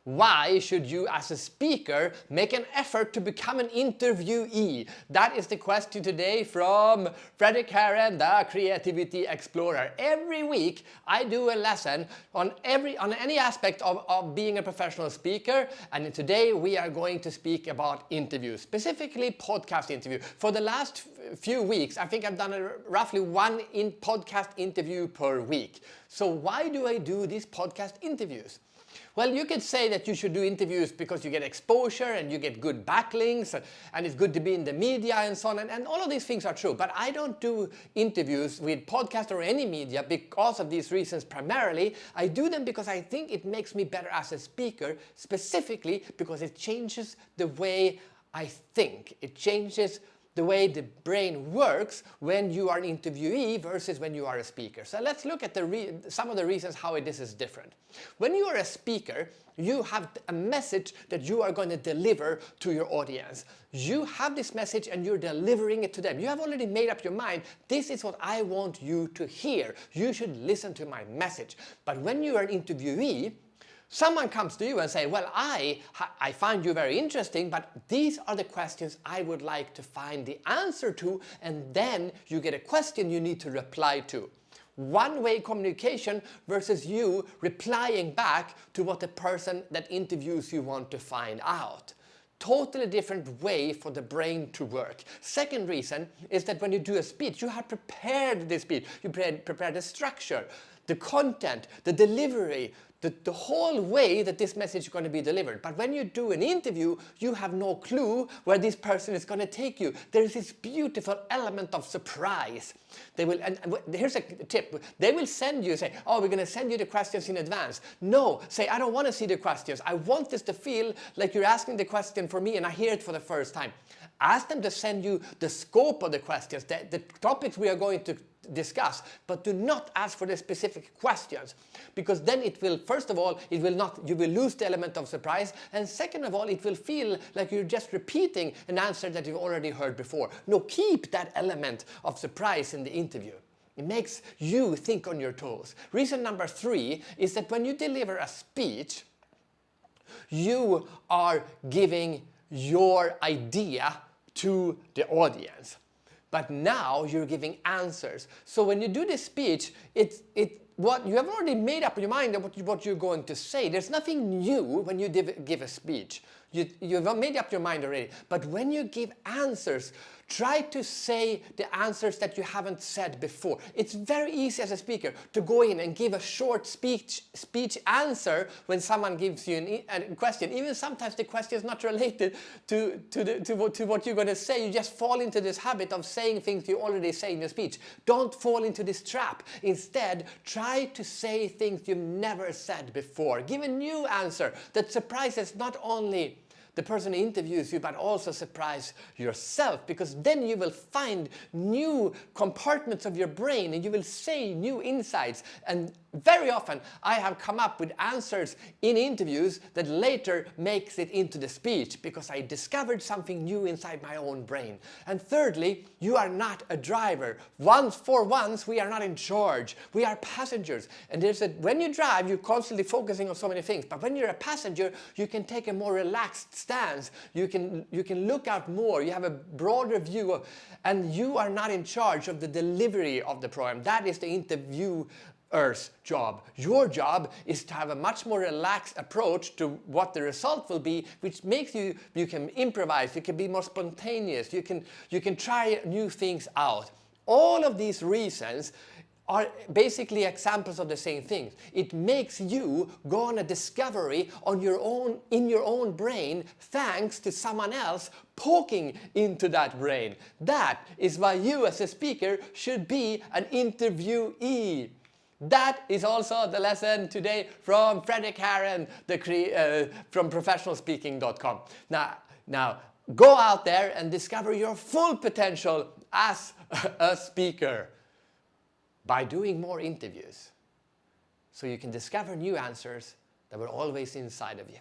Why should you as a speaker make an effort to become an interviewee? That is the question today from Frederick Herren, the Creativity Explorer. Every week I do a lesson on any aspect of being a professional speaker, and today we are going to speak about interviews, specifically podcast interview. For the last few weeks I think I've done roughly one podcast interview per week. So why do I do these podcast interviews? Well, you could say that you should do interviews because you get exposure and you get good backlinks and it's good to be in the media and so on, and all of these things are true. But I don't do interviews with podcast or any media because of these reasons primarily. I do them because I think it makes me better as a speaker, specifically because it changes the way I think. It changes the way the brain works when you are an interviewee versus when you are a speaker. So let's look at some of the reasons how this is different. When you are a speaker, you have a message that you are going to deliver to your audience. You have this message and you're delivering it to them. You have already made up your mind, this is what I want you to hear. You should listen to my message. But when you are an interviewee, someone comes to you and say, well, I find you very interesting, but these are the questions I would like to find the answer to, and then you get a question you need to reply to. One-way communication versus you replying back to what the person that interviews you want to find out. Totally different way for the brain to work. Second reason is that when you do a speech, you have prepared the speech. You prepared the structure, the content, the delivery, the whole way that this message is going to be delivered. But when you do an interview, you have no clue where this person is going to take you. There is this beautiful element of surprise. And here's a tip. They will send you, say, oh, we're going to send you the questions in advance. No, say, I don't want to see the questions. I want this to feel like you're asking the question for me and I hear it for the first time. Ask them to send you the scope of the questions, the topics we are going to discuss, but do not ask for the specific questions, because then it will, first of all, you will lose the element of surprise, and second of all, it will feel like you're just repeating an answer that you've already heard before. No, keep that element of surprise in the interview. It makes you think on your toes. Reason number 3 is that when you deliver a speech, you are giving your idea to the audience. But now you're giving answers. So when you do this speech, what you have already made up your mind of what you're going to say. There's nothing new when you give a speech. You've made up your mind already. But when you give answers, try to say the answers that you haven't said before. It's very easy as a speaker to go in and give a short speech answer when someone gives you a question. Even sometimes the question is not related to what you're going to say. You just fall into this habit of saying things you already say in your speech. Don't fall into this trap. Instead, try to say things you've never said before. Give a new answer that surprises not only the person who interviews you, but also surprise yourself, because then you will find new compartments of your brain and you will say new insights. And very often I have come up with answers in interviews that later makes it into the speech because I discovered something new inside my own brain. And thirdly, you are not a driver. For once, we are not in charge. We are passengers. And when you drive, you're constantly focusing on so many things. But when you're a passenger, you can take a more relaxed stance. You can look out more. You have a broader view and you are not in charge of the delivery of the program. That is the interviewer's job. Your job is to have a much more relaxed approach to what the result will be, which makes you can improvise, you can be more spontaneous, you can try new things out. All of these reasons are basically examples of the same things. It makes you go on a discovery in your own brain thanks to someone else poking into that brain. That is why you as a speaker should be an interviewee. That is also the lesson today from Frederick Herren, from professionalspeaking.com. Now, go out there and discover your full potential as a speaker by doing more interviews, so you can discover new answers that were always inside of you.